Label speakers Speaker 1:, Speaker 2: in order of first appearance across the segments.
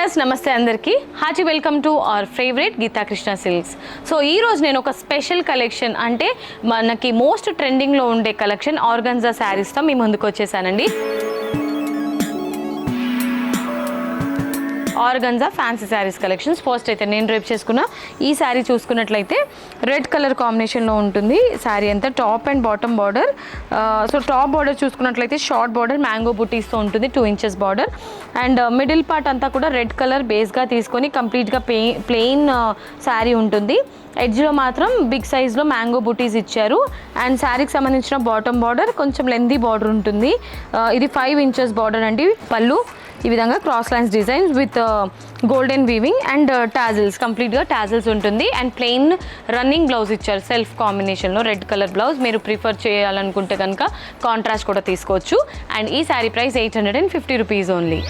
Speaker 1: Viewers నమస్తే అందరికీ hearty welcome to our favourite Geetha Krishna silks. So ఈరోజు నేను ఒక స్పెషల్ కలెక్షన్ అంటే మనకి మోస్ట్ ట్రెండింగ్లో ఉండే కలెక్షన్ ఆర్గన్జా శారీస్తో మీ ముందుకు వచ్చేసానండి. Organza fancy saris collections. First అయితే నేను రేపు చేసుకున్న ఈ శారీ చూసుకున్నట్లయితే రెడ్ కలర్ కాంబినేషన్లో ఉంటుంది. శారీ అంతా top and bottom border. So top border చూసుకున్నట్లయితే షార్ట్ బార్డర్ మ్యాంగో బుటీస్తో ఉంటుంది, 2 inches border. And middle part అంతా కూడా రెడ్ కలర్ బేస్గా తీసుకొని కంప్లీట్గా ప్లెయిన్ శారీ ఉంటుంది. ఎడ్జ్లో మాత్రం బిగ్ సైజ్లో మ్యాంగో బుటీస్ ఇచ్చారు. అండ్ శారీకి సంబంధించిన బాటమ్ బార్డర్ కొంచెం లెందీ బార్డర్ ఉంటుంది. ఇది 5 ఇంచెస్ బార్డర్ అండి. పళ్ళు ఈ విధంగా cross lines designs with golden weaving and tassels, కంప్లీట్గా టాజిల్స్ ఉంటుంది. అండ్ ప్లెయిన్ రన్నింగ్ బ్లౌజ్ ఇచ్చారు సెల్ఫ్ కాంబినేషన్లో, రెడ్ కలర్ బ్లౌజ్. మీరు ప్రిఫర్ చేయాలనుకుంటే కనుక కాంట్రాస్ట్ కూడా తీసుకోవచ్చు. అండ్ ఈ sari price 850 rupees only.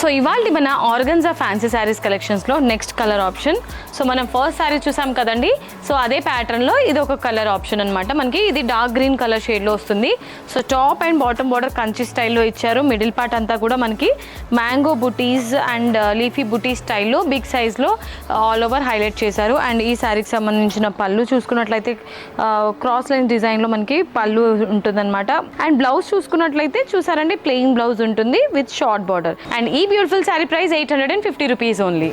Speaker 1: So ఇవాళ మన ఆర్గన్జా ఫ్యాన్సీ శారీస్ కలెక్షన్స్లో నెక్స్ట్ కలర్ ఆప్షన్. సో మనం ఫస్ట్ శారీ చూసాం కదండి, సో అదే ప్యాటర్న్లో ఇది ఒక కలర్ ఆప్షన్ అనమాట. మనకి ఇది డార్క్ గ్రీన్ కలర్ షేడ్లో వస్తుంది. So top and bottom border Kanchi స్టైల్లో ఇచ్చారు. మిడిల్ పార్ట్ అంతా కూడా మనకి మ్యాంగో బుటీస్ అండ్ లీఫీ బుటీస్ స్టైల్లో బిగ్ సైజ్లో ఆల్ ఓవర్ హైలైట్ చేశారు. అండ్ ఈ శారీకి సంబంధించిన పళ్ళు చూసుకున్నట్లయితే క్రాస్ లైన్ డిజైన్లో మనకి పళ్ళు ఉంటుందన్నమాట. అండ్ బ్లౌజ్ చూసుకున్నట్లయితే చూసారండి ప్లెయిన్ బ్లౌజ్ ఉంటుంది విత్ షార్ట్ బార్డర్. అండ్ ఈ beautiful sari price 850 rupees only.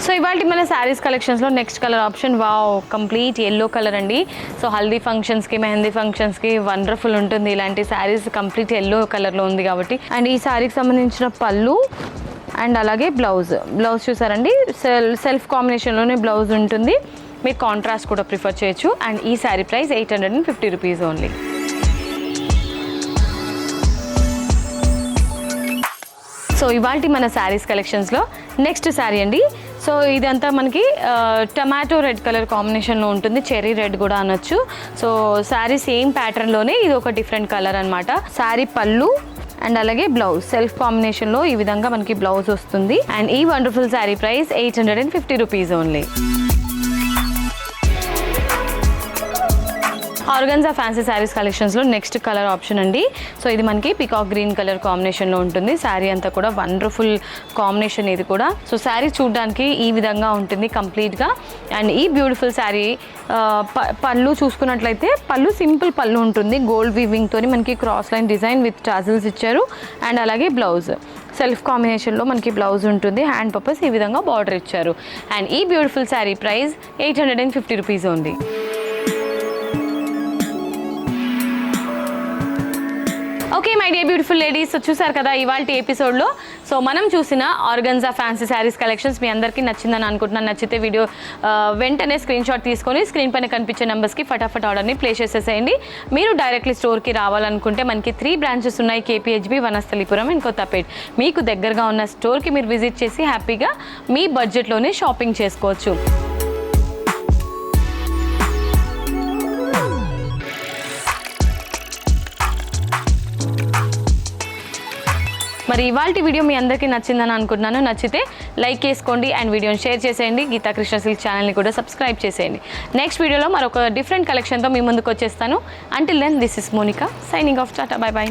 Speaker 1: So ఇవాళ మన శారీస్ కలెక్షన్స్లో next colour option wow complete yellow colour అండి. సో హల్దీ ఫంక్షన్స్కి, మెహందీ ఫంక్షన్స్కి వండర్ఫుల్ ఉంటుంది ఇలాంటి శారీస్. కంప్లీట్ ఎల్లో కలర్లో ఉంది కాబట్టి. అండ్ ఈ శారీకి సంబంధించిన పళ్ళు అండ్ అలాగే బ్లౌజ్ చూసారండి సెల్ఫ్ కాంబినేషన్లోనే బ్లౌజ్ ఉంటుంది. మీరు కాంట్రాస్ట్ కూడా ప్రిఫర్ చేయొచ్చు. అండ్ ఈ sari price 850 rupees only. So ఇవాళ మన శారీస్ కలెక్షన్స్లో నెక్స్ట్ శారీ అండి. సో ఇదంతా మనకి టమాటో రెడ్ కలర్ కాంబినేషన్లో ఉంటుంది, చెర్రీ రెడ్ కూడా అనొచ్చు. సో శారీ సేమ్ ప్యాటర్న్లోనే ఇది ఒక డిఫరెంట్ కలర్ అనమాట. శారీ పళ్ళు అండ్ అలాగే బ్లౌజ్ సెల్ఫ్ కాంబినేషన్లో ఈ విధంగా మనకి బ్లౌజ్ వస్తుంది. అండ్ ఈ wonderful sari price 850 rupees only. Organza fancy saris కలెక్షన్స్లో నెక్స్ట్ కలర్ ఆప్షన్ అండి. సో ఇది మనకి పికాక్ గ్రీన్ కలర్ కాంబినేషన్లో ఉంటుంది. శారీ అంతా కూడా వండర్ఫుల్ కాంబినేషన్ ఇది కూడా. సో శారీ చూడడానికి ఈ విధంగా ఉంటుంది కంప్లీట్గా. అండ్ ఈ బ్యూటిఫుల్ శారీ పళ్ళు చూసుకున్నట్లయితే పళ్ళు సింపుల్ పళ్ళు ఉంటుంది. గోల్డ్ వీవింగ్తో మనకి cross line design with tassels ఇచ్చారు. అండ్ అలాగే బ్లౌజ్ సెల్ఫ్ కాంబినేషన్లో మనకి బ్లౌజ్ ఉంటుంది. హ్యాండ్ పర్పస్ ఈ విధంగా బార్డర్ ఇచ్చారు. అండ్ ఈ బ్యూటిఫుల్ శారీ ప్రైస్ 850 రూపీస్ ఉంది. Okay my dear beautiful ladies, చూసారు కదా ఇవాళ ఎపిసోడ్లో. సో మనం చూసిన ఆర్గన్జా ఫ్యాన్సీ శారీస్ కలెక్షన్స్ మీ అందరికీ నచ్చిందని అనుకుంటున్నాను. నచ్చితే వీడియో వెంటనే స్క్రీన్ షాట్ తీసుకొని స్క్రీన్ పైన కనిపించే నెంబర్స్కి ఫటాఫట్ ఆర్డర్ని ప్లేస్ చేసేసేయండి. మీరు డైరెక్ట్లీ స్టోర్కి రావాలనుకుంటే మనకి 3 బ్రాంచెస్ ఉన్నాయి, KPHB, వనస్థలిపురం అండ్ కొత్తపేట్. మీకు దగ్గరగా ఉన్న స్టోర్కి మీరు విజిట్ చేసి హ్యాపీగా మీ బడ్జెట్లోనే షాపింగ్ చేసుకోవచ్చు. మరి ఇవాళ వీడియో మీ అందరికీ నచ్చిందని అనుకుంటున్నాను. నచ్చితే లైక్ చేసుకోండి అండ్ వీడియోని షేర్ చేసేయండి. గీతా కృష్ణ సిల్క్ ఛానల్ని కూడా సబ్స్క్రైబ్ చేసేయండి. నెక్స్ట్ వీడియోలో మరొక డిఫరెంట్ కలెక్షన్తో మీ ముందుకు వచ్చేస్తాను. Until then this is Monika signing off. Tata, bye by.